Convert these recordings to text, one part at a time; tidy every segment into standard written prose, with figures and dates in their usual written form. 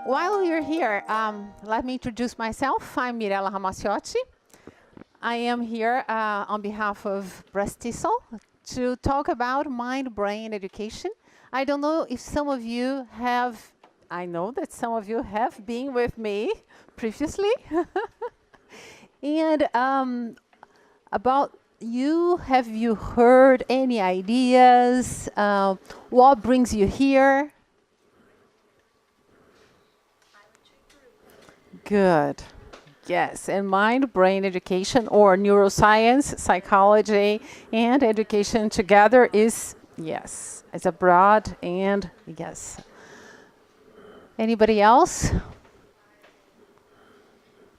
While you're here, let me introduce myself. I'm Mirela Ramacciotti. I am here on behalf of Disal to talk about mind-brain education. I don't know if some of you have, I know that some of you have been with me previously. And about you, have you heard any ideas? What brings you here? Good. Yes, and mind-brain education or neuroscience, psychology, and education together is, yes, it's a broad and yes. Anybody else?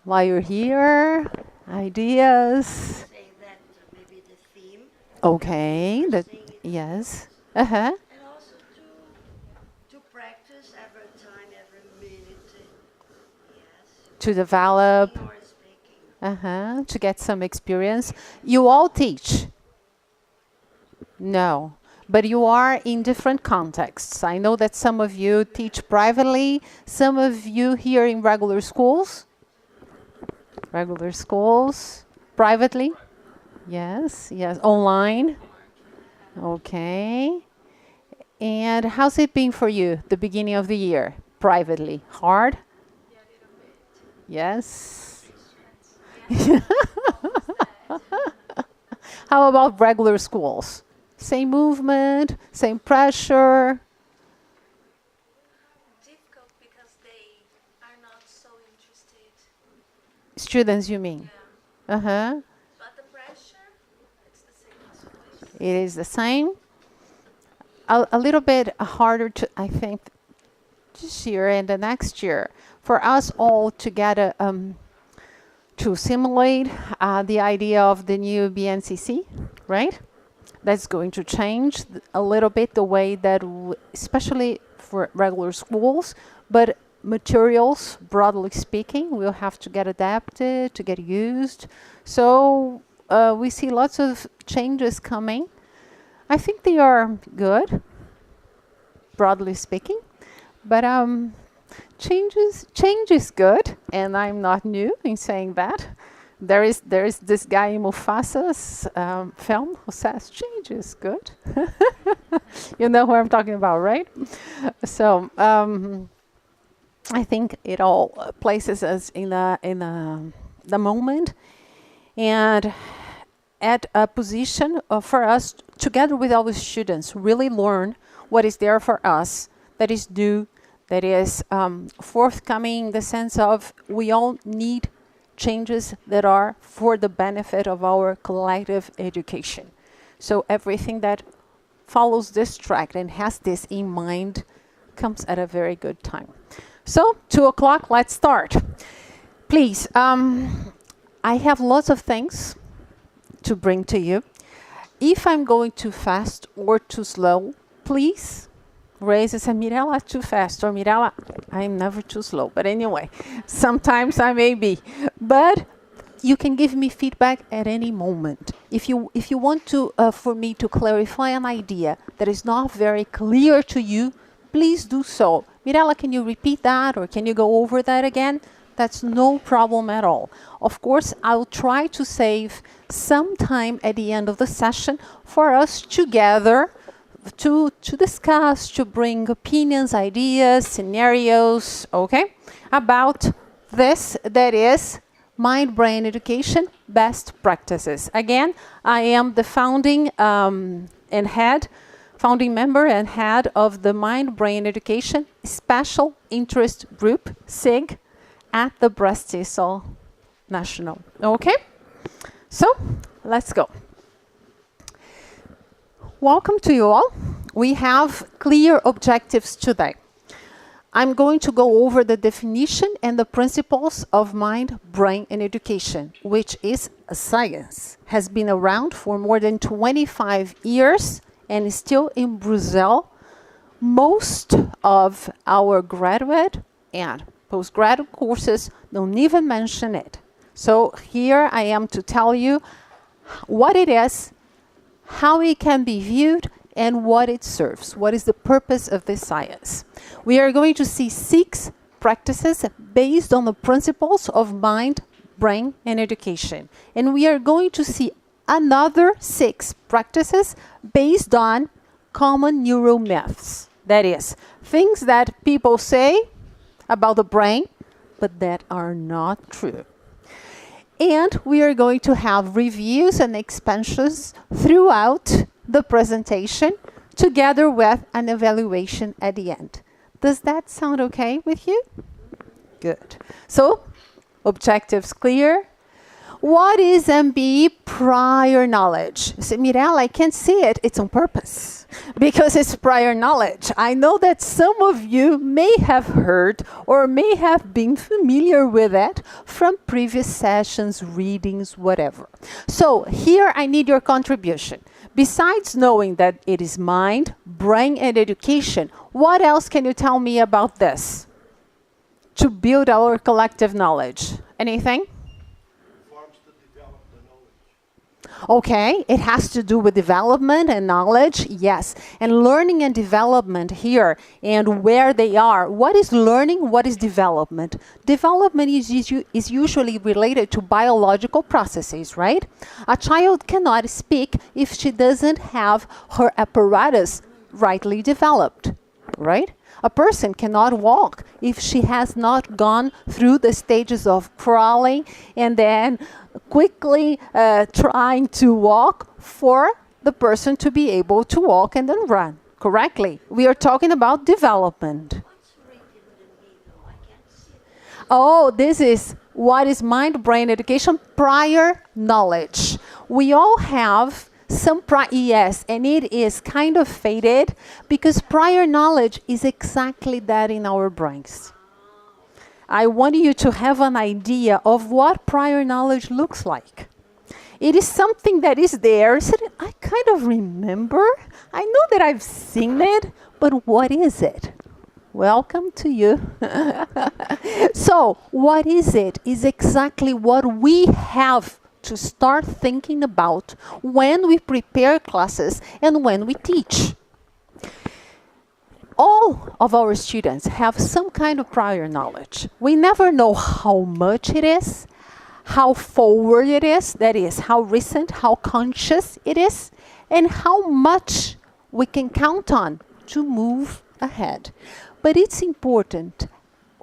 While you're here, ideas? Say that maybe the theme. Okay, that, yes. Uh-huh. And also to practice every time, every minute. Yes. To develop, Or speaking. to get some experience. You all teach? No, but you are in different contexts. I know that some of you teach privately, some of you here in regular schools. Regular schools, privately? Yes, yes, online. Okay. And how's it been for you, the beginning of the year, privately? Hard? Yes. How about regular schools? Same movement, same pressure? Difficult because they are not so interested. Students, you mean? Yeah. But the pressure, it's the same as always. It is the same. A little bit harder to, I think, this year and the next year for us all to get to simulate the idea of the new BNCC, right? That's going to change a little bit the way that, especially for regular schools, but materials, broadly speaking, will have to get adapted, to get used. So we see lots of changes coming. I think they are good, broadly speaking, but change is good, and I'm not new in saying that. There is this guy in Mufasa's film who says change is good. You know who I'm talking about, right? So I think it all places us in the moment and at a position for us, together with our students, really learn what is there for us, that is new, that is forthcoming in the sense of we all need changes that are for the benefit of our collective education. So everything that follows this track and has this in mind comes at a very good time. So 2 o'clock, let's start. Please, I have lots of things to bring to you. If I'm going too fast or too slow, please raise and say, Mirela, too fast, or Mirela, I'm never too slow. But anyway, sometimes I may be. But you can give me feedback at any moment. If you want to for me to clarify an idea that is not very clear to you, please do so. Mirela, can you repeat that, or can you go over that again? That's no problem at all. Of course, I'll try to save some time at the end of the session for us together to discuss, to bring opinions, ideas, scenarios, okay, about this, that is mind-brain education best practices. Again, I am the founding member and head of the Mind-Brain Education Special Interest Group, SIG, at the Disal National. Okay, so let's go. Welcome to you all. We have clear objectives today. I'm going to go over the definition and the principles of mind, brain, and education, which is a science, has been around for more than 25 years and is still in Brazil. Most of our graduate and postgraduate courses don't even mention it. So here I am to tell you what it is, how it can be viewed, and what it serves. What is the purpose of this science? We are going to see 6 practices based on the principles of mind, brain, and education. And we are going to see another 6 practices based on common neural myths. That is, things that people say about the brain, but that are not true. And we are going to have reviews and expansions throughout the presentation, together with an evaluation at the end. Does that sound okay with you? Good. So, objectives clear. What is MBE prior knowledge? You say, Mirela, I can't see it. It's on purpose because it's prior knowledge. I know that some of you may have heard or may have been familiar with it from previous sessions, readings, whatever. So here I need your contribution. Besides knowing that it is mind, brain, and education, what else can you tell me about this to build our collective knowledge? Anything? Okay, it has to do with development and knowledge, yes. And learning and development here and where they are. What is learning? What is development? Development is usually related to biological processes, right? A child cannot speak if she doesn't have her apparatus rightly developed, right? A person cannot walk if she has not gone through the stages of crawling and then quickly trying to walk for the person to be able to walk and then run correctly. We are talking about development. What's written in the middle? I can't see it. Oh, this is what is mind, brain, education, prior knowledge. We all have some yes, and it is kind of faded because prior knowledge is exactly that in our brains. I want you to have an idea of what prior knowledge looks like. It is something that is there. I kind of remember. I know that I've seen it, but what is it? Welcome to you. So, what is it? Is exactly what we have to start thinking about when we prepare classes and when we teach. All of our students have some kind of prior knowledge. We never know how much it is, how forward it is, that is, how recent, how conscious it is, and how much we can count on to move ahead. But it's important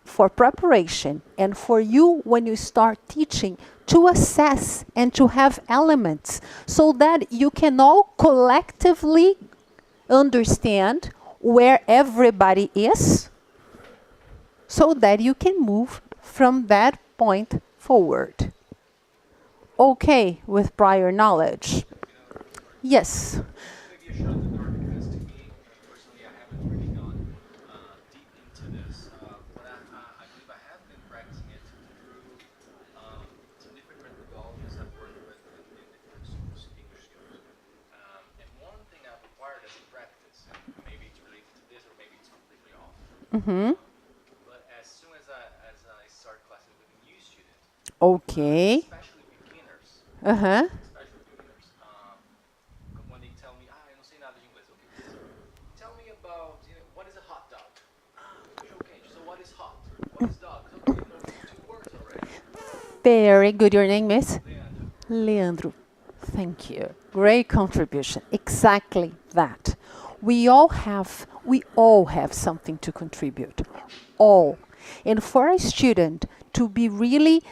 for preparation and for you when you start teaching to assess and to have elements so that you can all collectively understand where everybody is so that you can move from that point forward. Okay with prior knowledge? Yes. Maybe a shot in the dark because to me, personally, I haven't really gone deep into this. But I believe I have been practicing it through some different methodologies I've worked with in different speaker skills. And one thing I've acquired as a practice, and maybe it's related to this or maybe it's completely off. But as soon as I start classes with new students, Okay. especially beginners, Uh-huh. when they tell me, eu não sei nada de inglês, okay, tell me about, what is a hot dog? Okay, so what is hot? What is dog? Okay, you know 2 words already. Very good. Your name is? Leandro. Leandro. Thank you. Great contribution. Exactly that. We all have something to contribute. All. And for a student to be really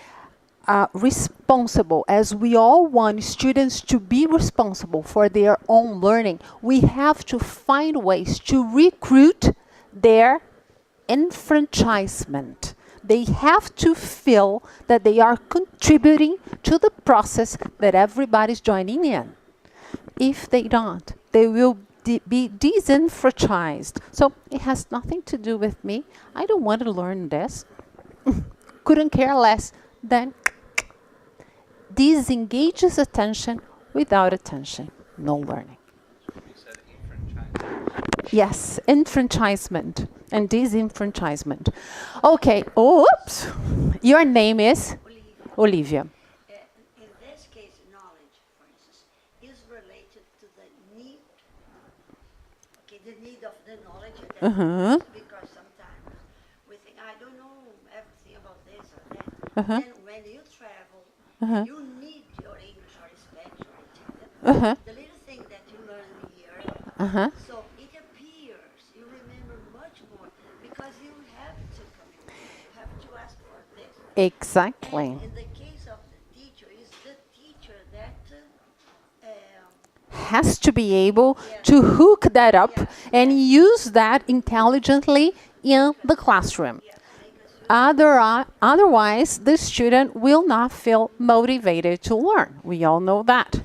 responsible, as we all want students to be responsible for their own learning, we have to find ways to recruit their enfranchisement. They have to feel that they are contributing to the process that everybody's joining in. If they don't, they will be disenfranchised. So it has nothing to do with me. I don't want to learn this. Couldn't care less. Then disengages attention. Without attention, no learning. You said enfranchisement. Yes, enfranchisement and disenfranchisement. Okay, oops. Your name is? Olivia. In this case, knowledge, for instance, is related to the need, okay, the need of the knowledge, that because sometimes we think I don't know everything about this or that. Uh-huh. Then when you travel, Uh-huh. you need your English or Spanish or Italian. Uh-huh. The little thing that you learn here, Uh-huh. so it appears, you remember much more because you have to communicate, you have to ask for this. Exactly. And in the case of the teacher, is the teacher that Has to be able Yes. to hook that up Yes, and use that intelligently in the classroom. yes, make us Otherwise, the student will not feel motivated to learn. We all know that.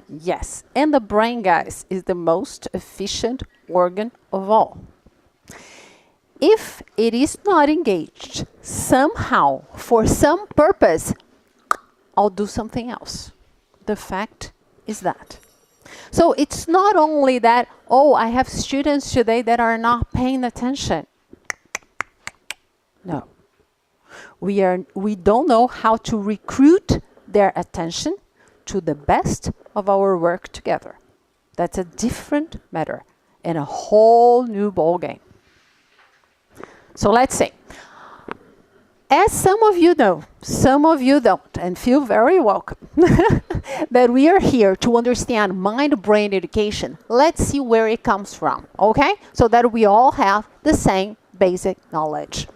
Yes, and the brain, guys, is the most efficient organ of all. If it is not engaged somehow for some purpose, I'll do something else. The fact is that. So it's not only that, oh, I have students today that are not paying attention. No. We don't know how to recruit their attention to the best of our work together. That's a different matter and a whole new ballgame. So let's say, as some of you know, some of you don't, and feel very welcome, that we are here to understand mind-brain education. Let's see where it comes from, okay? So that we all have the same basic knowledge.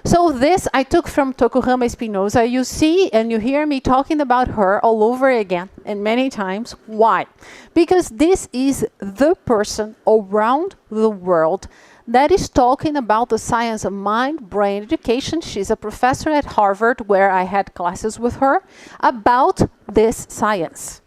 So this I took from Tokuhama Espinosa. You see and you hear me talking about her all over again and many times. Why? Because this is the person around the world that is talking about the science of mind-brain education. She's a professor at Harvard, where I had classes with her about this science.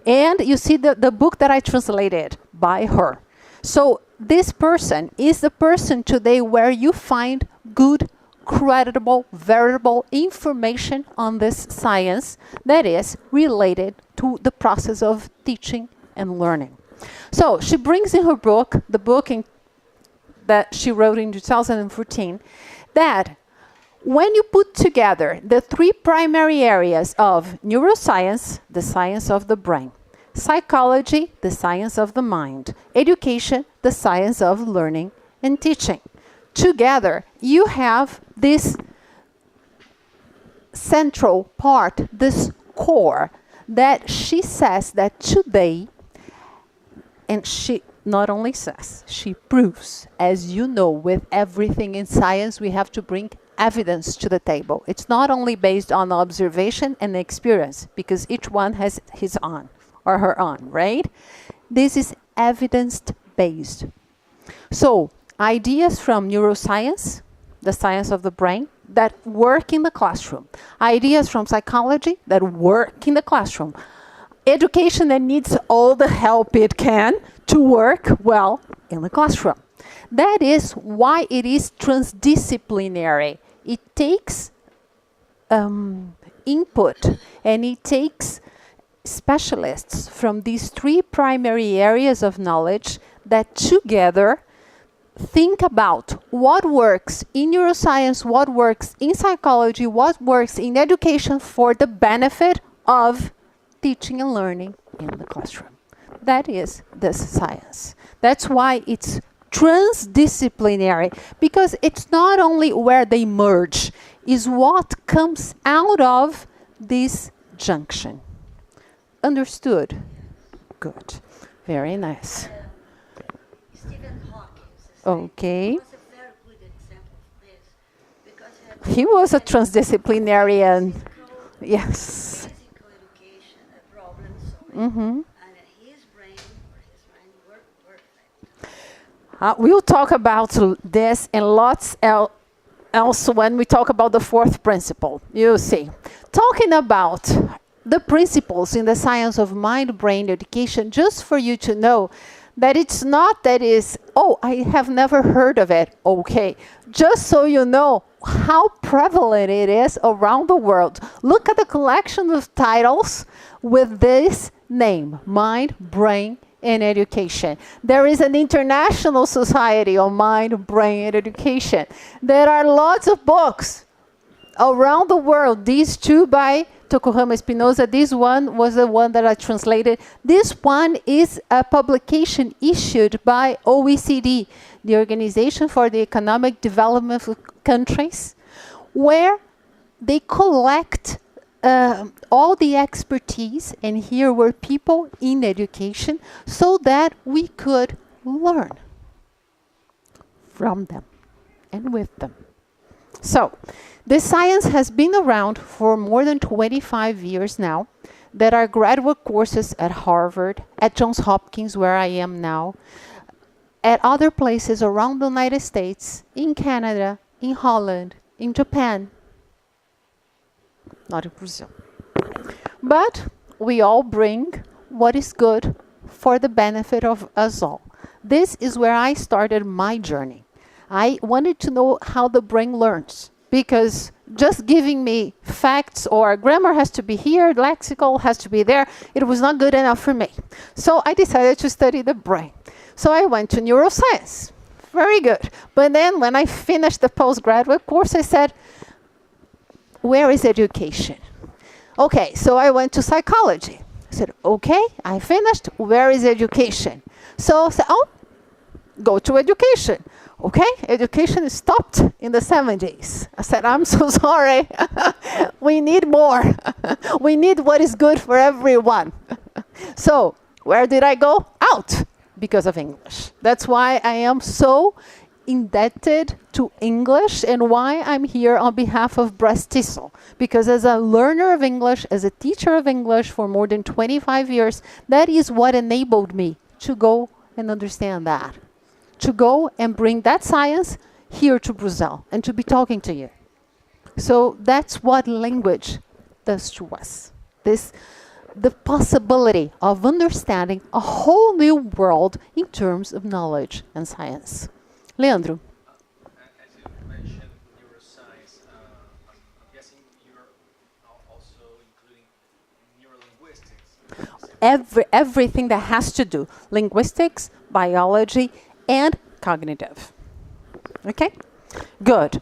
And you see the book that I translated by her. So this person is the person today where you find good, credible, veritable information on this science that is related to the process of teaching and learning. So she brings in her book, the book that she wrote in 2014, that when you put together the three primary areas of neuroscience, the science of the brain, psychology, the science of the mind, education, the science of learning and teaching, together you have this central part, this core, that she says that today, and she not only says, she proves, as you know, with everything in science, we have to bring evidence to the table. It's not only based on observation and experience, because each one has his own or her own, right? This is evidence-based. So, ideas from neuroscience, the science of the brain, that work in the classroom. Ideas from psychology that work in the classroom. Education that needs all the help it can to work well in the classroom. That is why it is transdisciplinary. It takes input and it takes specialists from these three primary areas of knowledge that together think about what works in neuroscience, what works in psychology, what works in education for the benefit of teaching and learning in the classroom. That is this science. That's why it's transdisciplinary, because it's not only where they merge, is what comes out of this junction. Understood? Good. Very nice. Stephen Hawking Okay. was a very good example of this because He was a transdisciplinarian. physical, Yes. physical education, problem solving, and his brain worked perfect. We'll talk about this and lots else when we talk about the fourth principle. You see. Talking about the principles in the science of mind-brain education, just for you to know that it's not that is, oh, I have never heard of it. Okay. Just so you know how prevalent it is around the world. Look at the collection of titles with this name, Mind, Brain, and Education. There is an international society on mind, brain, and education. There are lots of books around the world. These two by Tokuhama Espinosa. This one was the one that I translated. This one is a publication issued by OECD, the Organization for the Economic Development of Countries, where they collect all the expertise, and here were people in education, so that we could learn from them and with them. So, this science has been around for more than 25 years now. There are graduate courses at Harvard, at Johns Hopkins, where I am now, at other places around the United States, in Canada, in Holland, in Japan, not in Brazil. But we all bring what is good for the benefit of us all. This is where I started my journey. I wanted to know how the brain learns, because just giving me facts or grammar has to be here, lexical has to be there, it was not good enough for me. So I decided to study the brain. So I went to neuroscience. Very good. But then when I finished the postgraduate course, I said, where is education? Okay, so I went to psychology. I said, okay, I finished. Where is education? So I said, oh, go to education. Okay, education stopped in the 70s. I said, I'm so sorry. We need more. We need what is good for everyone. So where did I go? Out, because of English. That's why I am so indebted to English, and why I'm here on behalf of Disal. Because as a learner of English, as a teacher of English for more than 25 years, that is what enabled me to go and understand that. To go and bring that science here to Brazil and to be talking to you. So that's what language does to us. The possibility of understanding a whole new world in terms of knowledge and science. Leandro. As you mentioned neuroscience, I'm guessing you're also including neurolinguistics. Everything that has to do linguistics, biology, and cognitive. Okay? Good.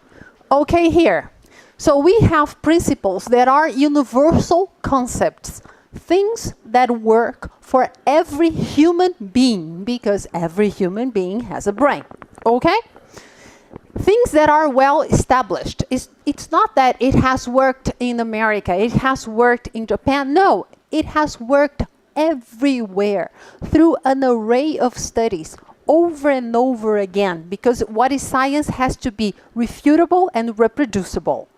Okay, here. So we have principles that are universal concepts, things that work for every human being, because every human being has a brain. Okay? Things that are well established. It's not that it has worked in America, it has worked in Japan. No, it has worked everywhere through an array of studies over and over again, because what is science has to be refutable and reproducible.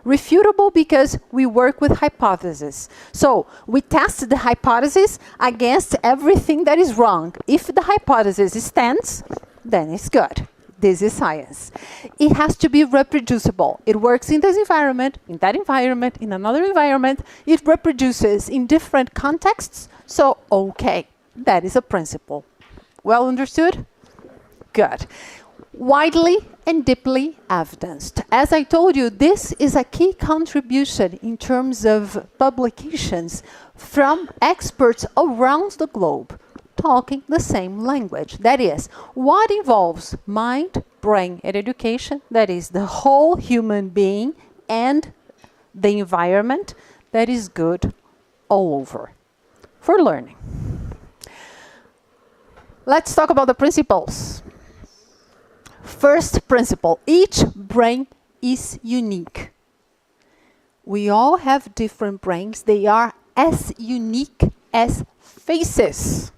Refutable because we work with hypotheses. So we test the hypothesis against everything that is wrong. If the hypothesis stands, then it's good. This is science. It has to be reproducible. It works in this environment, in that environment, in another environment. It reproduces in different contexts. So, okay, that is a principle. Well understood? Good. Widely and deeply evidenced. As I told you, this is a key contribution in terms of publications from experts around the globe talking the same language. That is, what involves mind, brain, and education, that is the whole human being and the environment, that is good all over for learning. Let's talk about the principles. First principle, each brain is unique. We all have different brains. They are as unique as faces.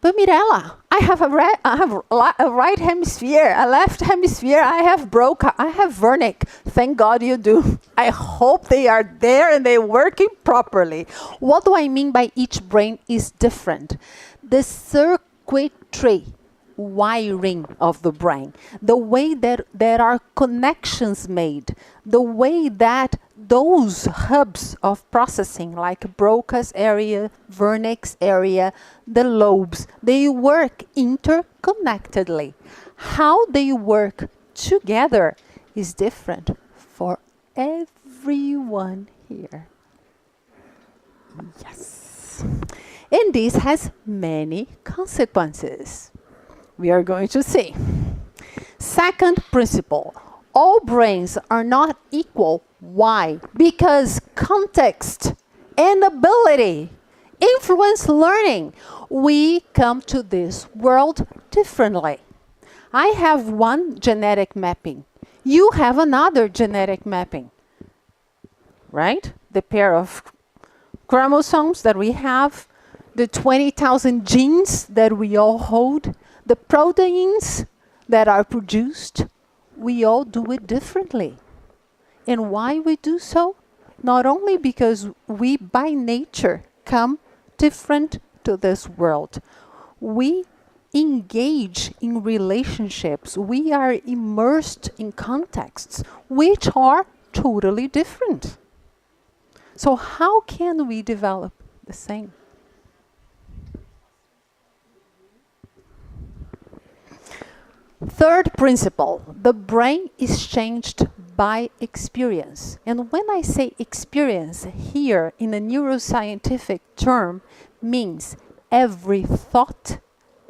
But Mirela, I have a right hemisphere, a left hemisphere, I have Wernicke. Thank God you do. I hope they are there and they're working properly. What do I mean by each brain is different? The circuitry, wiring of the brain, the way that there are connections made, the way that those hubs of processing like Broca's area, Wernicke's area, the lobes, they work interconnectedly. How they work together is different for everyone here. Yes. And this has many consequences. We are going to see. Second principle, All brains are not equal. Why? Because context and ability influence learning. We come to this world differently. I have one genetic mapping. You have another genetic mapping, right? The pair of chromosomes that we have, the 20,000 genes that we all hold, the proteins that are produced, we all do it differently. And why we do so? Not only because we by nature come different to this world. We engage in relationships. We are immersed in contexts which are totally different. So how can we develop the same? Third principle, the brain is changed by experience. And when I say experience here in a neuroscientific term, means every thought,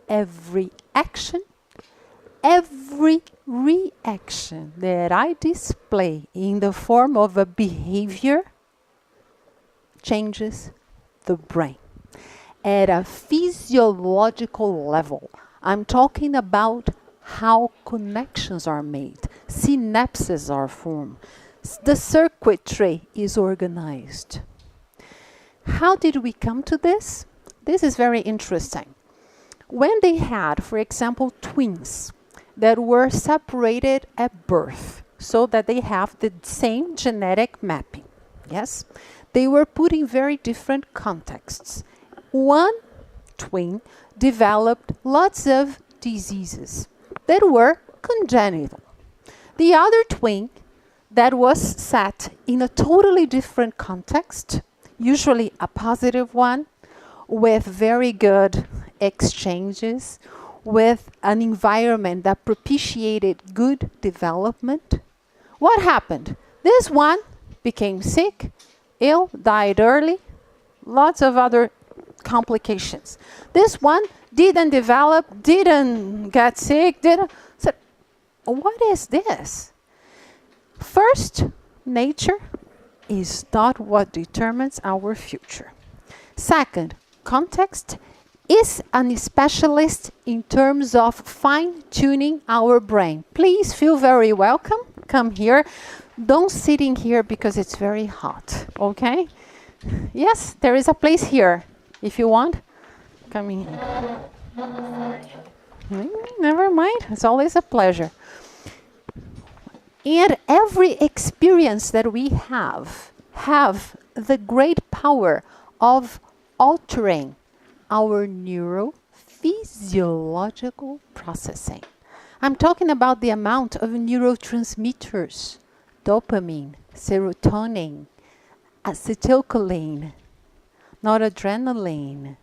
every action, every reaction that I display in the form of a behavior changes the brain. At a physiological level, I'm talking about how connections are made, synapses are formed, the circuitry is organized. How did we come to this? This is very interesting. When they had, for example, twins that were separated at birth so that they have the same genetic mapping, yes, they were put in very different contexts. One twin developed lots of diseases that were congenital. The other twin that was set in a totally different context, usually a positive one, with very good exchanges, with an environment that propitiated good development. What happened? This one became sick, ill, died early, lots of other complications. This one didn't develop, didn't get sick, didn't. So, what is this? First, nature is not what determines our future. Second, context is a specialist in terms of fine-tuning our brain. Please feel very welcome. Come here. Don't sit in here because it's very hot, okay? Yes, there is a place here. If you want, come in. Never mind. It's always a pleasure. And every experience that we have the great power of altering our neurophysiological processing. I'm talking about the amount of neurotransmitters, dopamine, serotonin, acetylcholine, noradrenaline,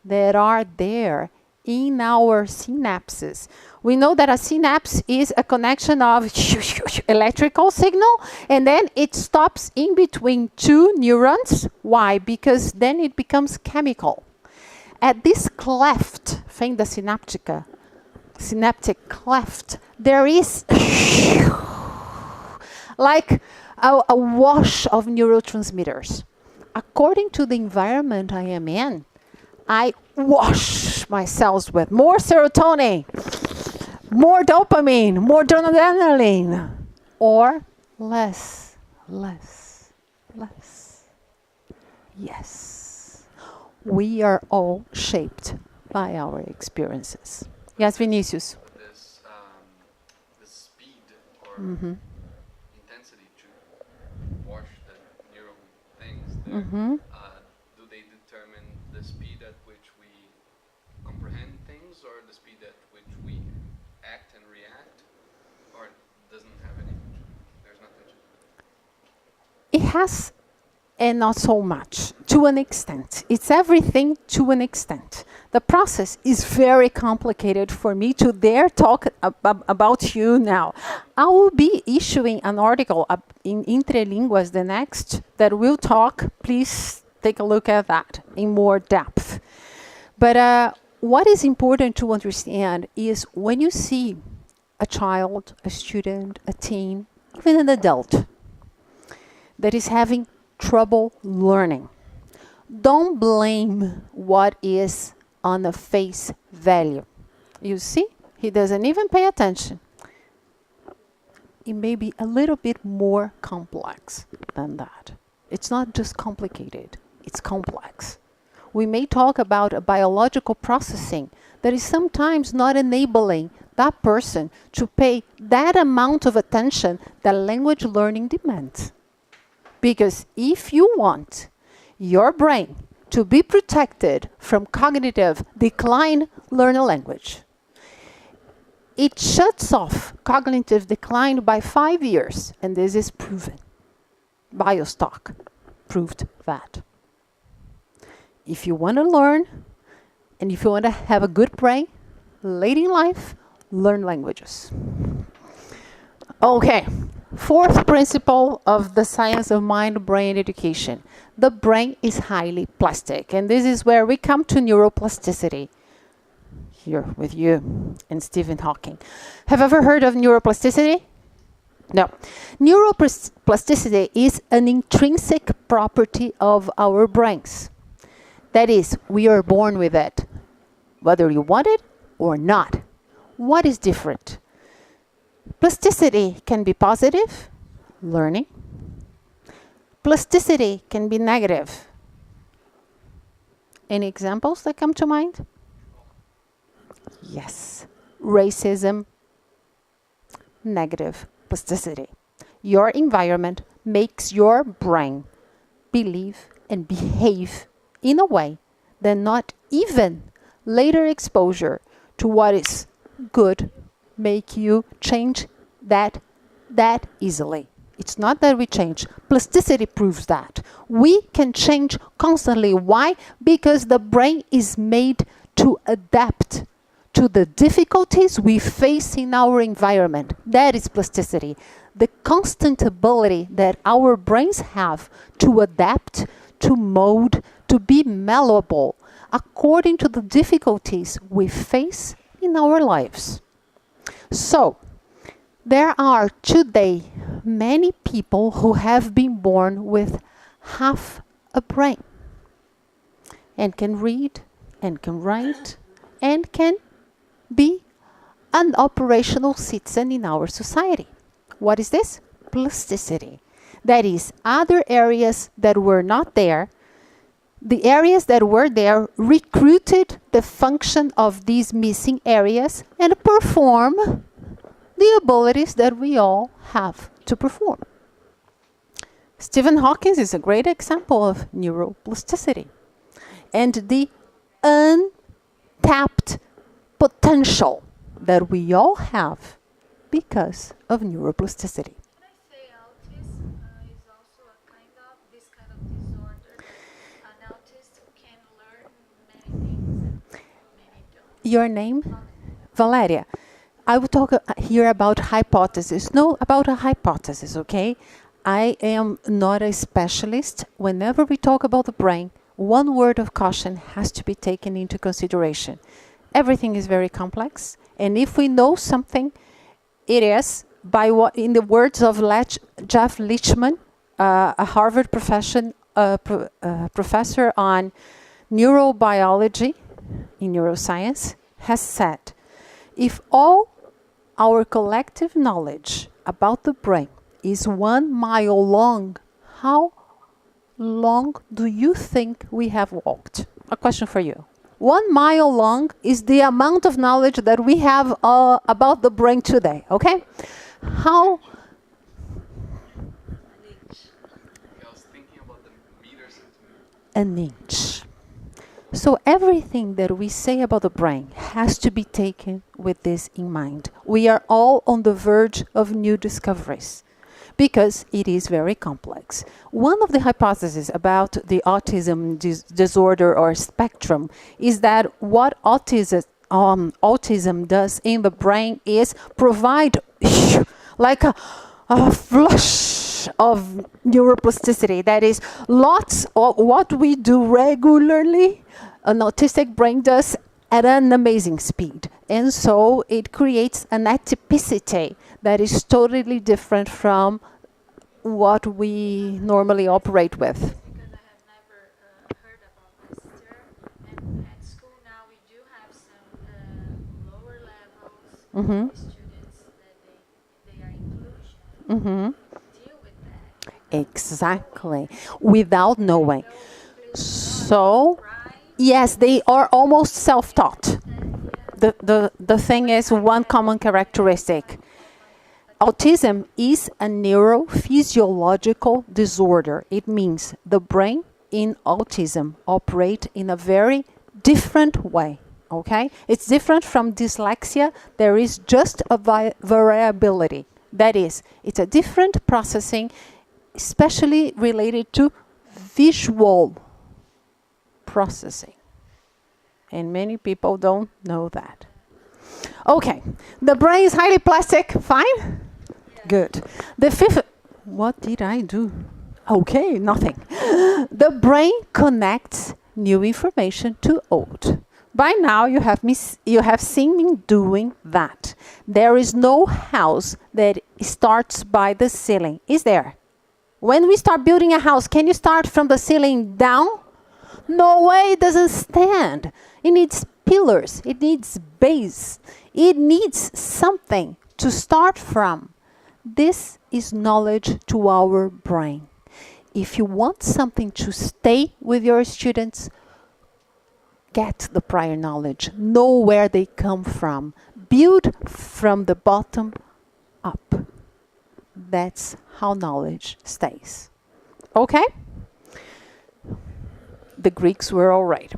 that are there in our synapses. We know that a synapse is a connection of electrical signal, and then it stops in between two neurons. Why? Because then it becomes chemical. At this cleft, fenda synaptic cleft, there is like a wash of neurotransmitters. According to the environment I am in, I wash my cells with more serotonin, more dopamine, more adrenaline, or less. Yes. We are all shaped by our experiences. Yes, Vinicius. The speed or intensity to wash the neural things there. Do they determine the speed at which we comprehend things, or the speed at which we act and react, or doesn't have anything to do? There's nothing to do. It has, and not so much, to an extent. It's everything to an extent. The process is very complicated for me to dare talk about you now. I will be issuing an article in Entre Línguas, the next, that will talk. Please take a look at that in more depth. But what is important to understand is when you see a child, a student, a teen, even an adult that is having trouble learning, don't blame what is on the face value. You see, he doesn't even pay attention. It may be a little bit more complex than that. It's not just complicated, it's complex. We may talk about a biological processing that is sometimes not enabling that person to pay that amount of attention that language learning demands. Because if you want your brain to be protected from cognitive decline, learn a language. It shuts off cognitive decline by 5 years, and this is proven. Biostock proved that. If you want to learn, and if you want to have a good brain, late in life, learn languages. Okay, fourth principle of the science of mind-brain education. The brain is highly plastic, and this is where we come to neuroplasticity. Here with you and Stephen Hawking. Have you ever heard of neuroplasticity? No. Neuroplasticity is an intrinsic property of our brains. That is, we are born with it, whether you want it or not. What is different? Plasticity can be positive, learning. Plasticity can be negative. Any examples that come to mind? Yes. Racism, negative plasticity. Your environment makes your brain believe and behave in a way that not even later exposure to what is good make you change that easily. It's not that we change. Plasticity proves that. We can change constantly. Why? Because the brain is made to adapt to the difficulties we face in our environment. That is plasticity. The constant ability that our brains have to adapt, to mold, to be malleable according to the difficulties we face in our lives. So, there are today many people who have been born with half a brain and can read and can write and can be an operational citizen in our society. What is this? Plasticity. That is, other areas that were not there, the areas that were there recruited the function of these missing areas and perform the abilities that we all have to perform. Stephen Hawking is a great example of neuroplasticity and the untapped potential that we all have because of neuroplasticity. Can I say autism is also a kind of this kind of disorder? An autist can learn many things and many don't. Your name? Valeria. I will talk here about hypothesis. No, about a hypothesis, okay? I am not a specialist. Whenever we talk about the brain, one word of caution has to be taken into consideration. Everything is very complex, and if we know something, it is by what, in the words of Jeff Lichtman, a Harvard professor on neurobiology in neuroscience, has said, if all our collective knowledge about the brain is 1 mile long, how long do you think we have walked? A question for you. 1 mile long is the amount of knowledge that we have about the brain today, okay? How? I was thinking about the meter centimeter. An inch. So everything that we say about the brain has to be taken with this in mind. We are all on the verge of new discoveries because it is very complex. One of the hypotheses about the autism disorder or spectrum is that what autism does in the brain is provide like a flush of neuroplasticity. That is, lots of what we do regularly, an autistic brain does at an amazing speed. And so it creates an atypicity that is totally different from what we normally operate with. Because I have never heard about this term, and at school now we do have some lower levels students that they are inclusion. Deal with that. Exactly. Without knowing. No English, So, right? yes, they are almost self-taught. The thing is one common characteristic. Autism is a neurophysiological disorder. It means the brain in autism operates in a very different way. Okay? It's different from dyslexia. There is just a variability. That is, it's a different processing, especially related to visual processing. And many people don't know that. Okay, the brain is highly plastic. Fine? Good. The fifth, what did I do? Okay, nothing. The brain connects new information to old. By now you have seen me doing that. There is no house that starts by the ceiling, is there? When we start building a house, can you start from the ceiling down? No way, it doesn't stand. It needs pillars, it needs base, it needs something to start from. This is knowledge to our brain. If you want something to stay with your students, get the prior knowledge, know where they come from, build from the bottom up. That's how knowledge stays. Okay? The Greeks were all right.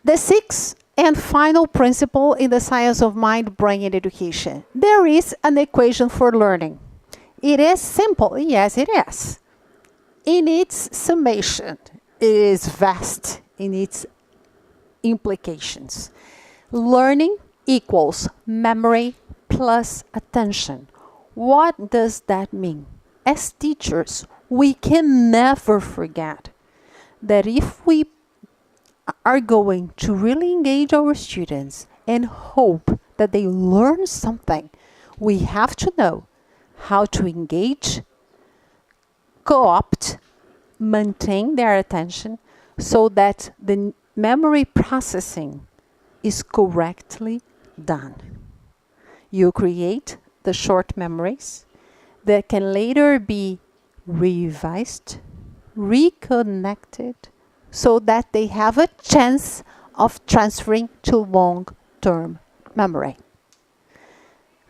The sixth and final principle in the science of mind, brain, and education. There is an equation for learning. It is simple. Yes, it is. In its summation, it is vast in its implications. Learning equals memory plus attention. What does that mean? As teachers, we can never forget that if we are going to really engage our students and hope that they learn something, we have to know how to engage, co-opt, maintain their attention so that the memory processing is correctly done. You create the short memories that can later be revised, reconnected, so that they have a chance of transferring to long-term memory.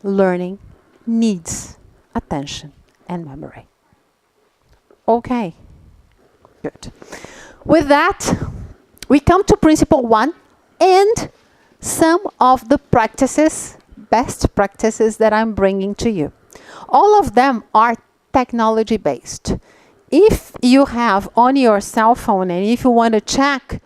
Learning needs attention and memory. Okay, good. With that, we come to principle 1 and some of the practices, best practices that I'm bringing to you. All of them are technology-based. If you have on your cell phone and if you want to check